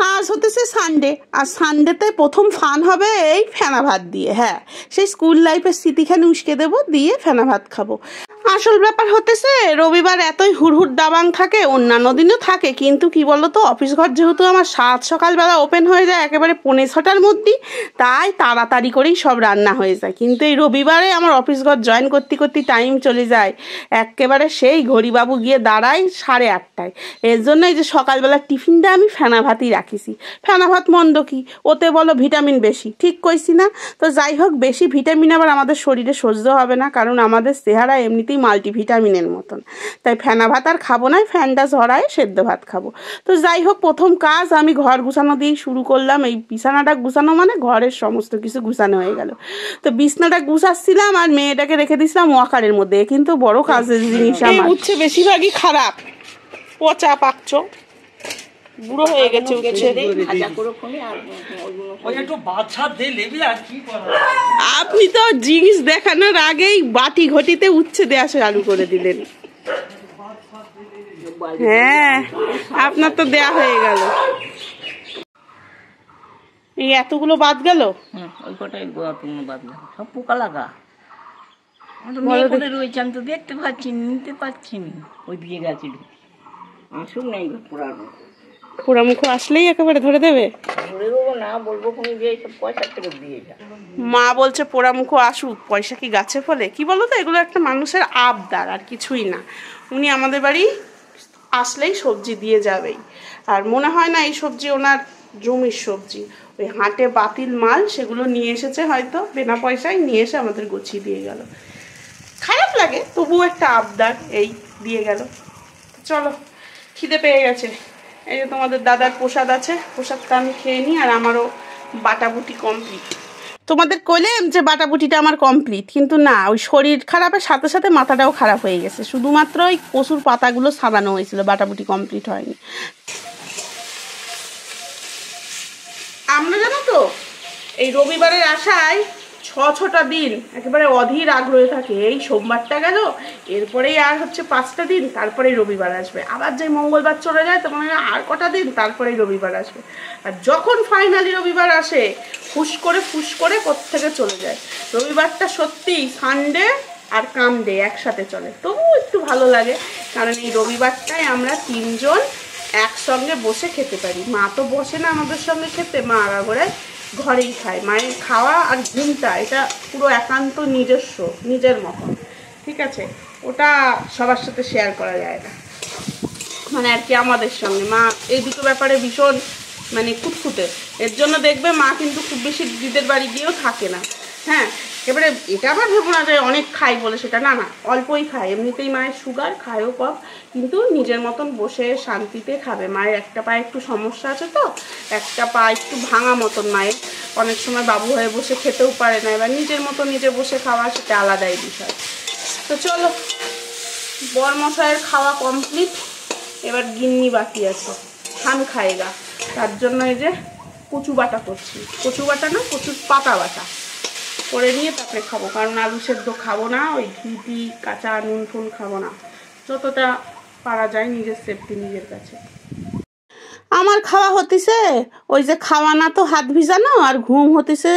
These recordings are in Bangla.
আজ হতেছে সানডে, আর সানডেতে প্রথম ফান হবে এই ফেনা ভাত দিয়ে। হ্যাঁ, সেই স্কুল লাইফের স্মৃতিখানি উস্কে দেবো, দিয়ে ফেনা ভাত খাবো। আসল ব্যাপার হতেছে রবিবার এতই হুড়হুড় দাবাং থাকে, অন্যান্য দিনও থাকে, কিন্তু কি বলতো, অফিস ঘর যেহেতু আমার সকালবেলা ওপেন হয়ে যায় একেবারে 5:45-6টার মধ্যেই, তাই তাড়াতাড়ি করেই সব রান্না হয়ে যায়। কিন্তু এই রবিবারে আমার অফিস ঘর জয়েন করতে করতে টাইম চলে যায় একেবারে, সেই ঘড়িবাবু গিয়ে দাঁড়ায় 8:30টায়। এর জন্য এই যে সকালবেলা টিফিনটা আমি ফেনা ভাতই রাখিছি। ফেনা ভাত মন্দ কি, ওতে বলো ভিটামিন বেশি, ঠিক কইছি না? তো যাই হোক, বেশি ভিটামিন আবার আমাদের শরীরে সহ্য হবে না, কারণ আমাদের চেহারা এমনিতেই মাল্টিভিটামিনের মতন। তাই ফেনা ভাত আর খাবো না, ফ্যানটা ঝরায় সেদ্ধ ভাত খাবো। তো যাই হোক, প্রথম কাজ আমি ঘর গুছানো দিয়েই শুরু করলাম। এই বিছানাটা গুছানো মানে ঘরের সমস্ত কিছু গুছানো হয়ে গেল। তো বিছনাটা গুছাচ্ছিলাম আর মেয়েটাকে রেখে দিয়েছিলাম ওয়াকারের মধ্যে, কিন্তু বড় কাজের জিনিস আমার। উচ্ছে বেশিরভাগই খারাপ, পচা পাকছ, বুড়ো হয়ে গেছে উচ্ছে। আপনি তো জিনিস দেখানোর আগেই বাটি ঘটিতে উচ্ছে দেওয়া চালু করে দিলেন। হ্যাঁ, আপনার তো দেয়া হয়ে গেল। এই এতগুলো বাদ গেল, ওই কটাই বাদ গেল, সব পোকা লাগা রয়েছে। আমি তো দেখতে পাচ্ছি, নিতে পারছি না, ওই দিয়ে গেছে আসুক নাই পোড়ামুখো আসলেই একেবারে ধরে দেবে। ধরে দেবো না, বলবো কোনো দিয়ে সব পয়সা ফেরত দিয়ে যা। মা বলছে পোড়ামুখো আসুক, পয়সা কি গাছে ফলে? কি বলো তো, এগুলো একটা মানুষের আবদার, আর কিছুই না। উনি আমাদের বাড়ি আসলেই সবজি দিয়ে যাবেই। আর মনে হয় না এই সবজি ওনার জমির সবজি, ওই হাটে বাতিল মাল, সেগুলো নিয়ে এসেছে হয়তো বিনা পয়সায়, নিয়ে এসে আমাদের গুছিয়ে দিয়ে গেল। খারাপ লাগে, তবুও একটা আবদার, এই দিয়ে গেল। চলো, খিদে পেয়ে গেছে। এই যে তোমাদের দাদার প্রসাদ আছে, প্রসাদটা আমি খেয়ে নিই, আর আমারও বাটাবুটি কমপ্লিট। তোমাদের কইলাম যে বাটাবুটিটা আমার কমপ্লিট, কিন্তু না, ওই শরীর খারাপের সাথে সাথে মাথাটাও খারাপ হয়ে গেছে। শুধুমাত্র ওই কচুর পাতাগুলো সাজানো হয়েছিল, বাটাবুটি কমপ্লিট হয়নি। আমরা জানো তো এই রবিবারের আশায় 6টা দিন একেবারে অধীর আগ্রহে থাকে। এই সোমবারটা গেল, এরপরেই আর হচ্ছে 5টা দিন, তারপরেই রবিবার আসবে। আবার যে মঙ্গলবার চলে যায়, তখন আর কটা দিন, তারপরেই রবিবার আসবে। আর যখন ফাইনালি রবিবার আসে, ফুস করে কোত্থেকে চলে যায়। রবিবারটা সত্যি সানডে আর কামডে একসাথে চলে, তবুও একটু ভালো লাগে, কারণ এই রবিবারটায় আমরা 3 জন একসঙ্গে বসে খেতে পারি। মা তো বসে না আমাদের সঙ্গে খেতে, মা আগাগোড়ায় ঘরেই খায়। মায়ের খাওয়া আর ঘুমটা এটা পুরো একান্ত নিজস্ব, নিজের মতন, ঠিক আছে? ওটা সবার সাথে শেয়ার করা যায় না, মানে আর কি আমাদের সঙ্গে। মা এই দুটো ব্যাপারে ভীষণ মানে খুঁতখুঁতে। এর জন্য দেখবে মা কিন্তু খুব বেশি দিদিদের বাড়ি গিয়েও থাকে না। হ্যাঁ, এবারে এটা আবার ভেবো না যে অনেক খাই বলে, সেটা না, অল্পই খায়। এমনিতেই মায়ের সুগার, খায়ও কম, কিন্তু নিজের মতন বসে শান্তিতে খাবে। মায়ের একটা পায়ে একটু সমস্যা আছে, তো একটা পা একটু ভাঙা মতন মায়ের, অনেক সময় বাবু হয়ে বসে খেতেও পারে না। এবার নিজের মতো নিজে বসে খাওয়া, সেটা আলাদাই বিষয়। তো চলো, বরমশাইয়ের খাওয়া কমপ্লিট, এবার গিন্নি বাকি আছে, খান খায়গা। তার জন্য এই যে কচু বাটা করছি, কচু বাটা না, কচুর পাতা বাটা করে নিয়ে তারপরে খাবো, কারণ আলু সেদ্ধ খাবো না, ওই ঘি কাঁচা নুন ফুন খাবো না। যতটা পারা যায় নিজের সেফটি নিজের কাছে। আমার খাওয়া হতিছে ওই যে খাওয়া না তো হাত ভিজানো, আর ঘুম হতিছে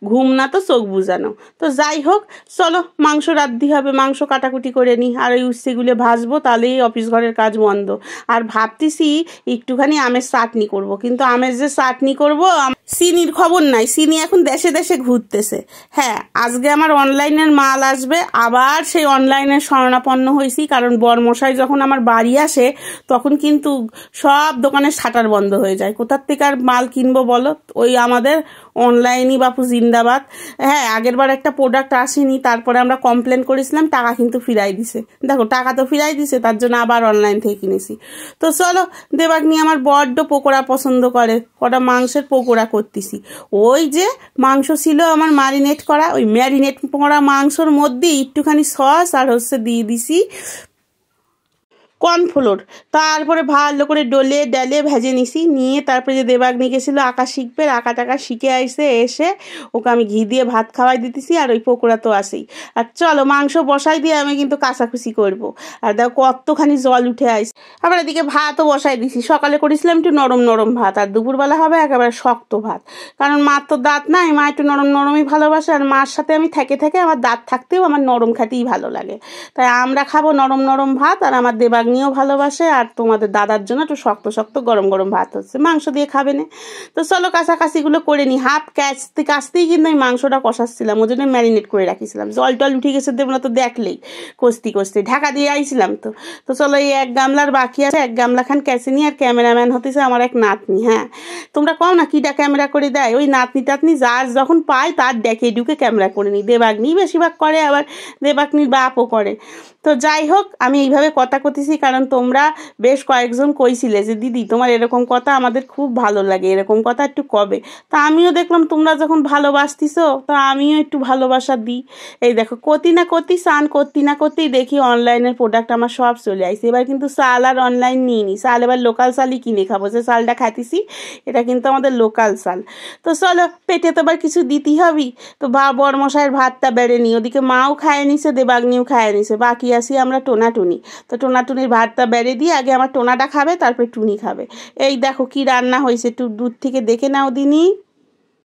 ঘুম না তো চোখ বুঝানো। তো যাই হোক, চলো মাংস রাঁধতে হবে, মাংস কাটাকুটি করে নিই, আর ওই উচ্ছেগুলো ভাজবো, তাহলেই অফিস ঘরের কাজ বন্ধ। আর ভাবতেছি একটুখানি আমের চাটনি করব, কিন্তু আমের যে চাটনি করব, চিনির খবর নাই। চিনি এখন দেশে দেশে ঘুরতেছে। হ্যাঁ, আজকে আমার অনলাইনের মাল আসবে, আবার সেই অনলাইনের শরণাপন্ন হয়েছি, কারণ বরমশাই যখন আমার বাড়ি আসে তখন কিন্তু সব দোকানের শাটার বন্ধ হয়ে যায়। কোথার থেকে আর মাল কিনবো বলো? ওই আমাদের অনলাইনই বাপু জিন্দাবাদ। হ্যাঁ, আগের বার একটা প্রোডাক্ট আসেনি, তারপরে আমরা কমপ্লেন করেছিলাম, টাকা কিন্তু ফিরাই দিছে। দেখো, টাকা তো ফিরাই দিছে, তার জন্য আবার অনলাইন থেকে কিনেছি। তো চলো, দেবাগ্নি আমার বড্ড পকোড়া পছন্দ করে, কটা মাংসের পকোড়া করতেছি। ওই যে মাংস ছিল আমার ম্যারিনেট করা, ওই ম্যারিনেট করা মাংসর মধ্যে একটুখানি সস আর হচ্ছে দিয়ে দিছি কর্নফ্লোর, তারপরে ভালো করে ডলে ডালে ভেজে নিছি, নিয়ে তারপরে যে দেবাগ্নি গেছিলো আঁকা শিখবে, আঁকা টাকা শিখে এসে ওকে আমি ঘি দিয়ে ভাত খাওয়াই দিতেছি, আর ওই পকোড়া তো আসেই। আর চলো মাংস বসাই দিয়ে আমি কিন্তু কাচাকুচি করবো। আর দেখো কতখানি জল উঠে আইস। আবার এদিকে ভাতও বসাই দিছি, সকালে করেছিলাম একটু নরম নরম ভাত, আর দুপুরবেলা হবে একেবারে শক্ত ভাত, কারণ মার তো দাঁত নাই, মা একটু নরম নরমই ভালোবাসে, আর মার সাথে আমি থেকে আমার দাঁত থাকতেও আমার নরম খাতেই ভালো লাগে, তাই আমরা খাবো নরম নরম ভাত, আর আমার দেবাগ্নিও ভালোবাসে, আর তোমাদের দাদার জন্য একটু শক্ত শক্ত গরম গরম ভাত হচ্ছে, মাংস দিয়ে খাবে না। তো চলো কাছাকাছিগুলো করে নিই। হাফ কাছতেই কিন্তু আমি মাংসটা কষাচ্ছিলাম, ওই জন্য ম্যারিনেট করে রাখিছিলাম, জল টল উঠে গেছে দেবো না তো দেখলেই, কষতে ঢাকা দিয়ে আইছিলাম। তো তো চলো এই এক গামলার বাকি আছে, এক গামলা খান ক্যাসে নিয়ে, আর ক্যামেরাম্যান হতেছে আমার এক নাতনি। হ্যাঁ তোমরা কও না কিটা ক্যামেরা করে দেয়, ওই নাতনি টাতনি যার যখন পায় তার দেখে ঢুকে ক্যামেরা করে নিই, দেবাগ্নি বেশিরভাগ করে, আবার দেবাগ্নির বাপও করে। তো যাই হোক আমি এইভাবে কথা কইতেছি কারণ তোমরা বেশ কয়েকজন কইছিলে যে দিদি তোমার এরকম কথা আমাদের খুব ভালো লাগে, এরকম কথা একটু কবে। তা আমিও দেখলাম তোমরা যখন ভালোবাসতিছো তো আমিও একটু ভালোবাসা দিই। এই দেখো স্নান করতে না করতেই দেখি অনলাইনের প্রোডাক্ট আমার সব চলে আসছে। এবার কিন্তু চাল আর অনলাইন নিয়ে নি, চাল এবার লোকাল চালই কিনে খাবো, যে চালটা খাইতেছি এটা কিন্তু আমাদের লোকাল চাল। তো চলো পেটে তো আবার কিছু দিতেই হবি। তো বরমশাইয়ের ভাতটা বেড়ে নিই, ওদিকে মাও খায় নিছে, দেবাগ্নিও খায় নিছে, বাকি আসি আমরা টোনাটুনি। তো টোনাটুনির ভাতটা বেড়ে দিয়ে আগে আমার টোনাটা খাবে, তারপরে টুনি খাবে। এই দেখো কি রান্না হয়েছে, একটু দূর থেকে দেখে নাও দিনি।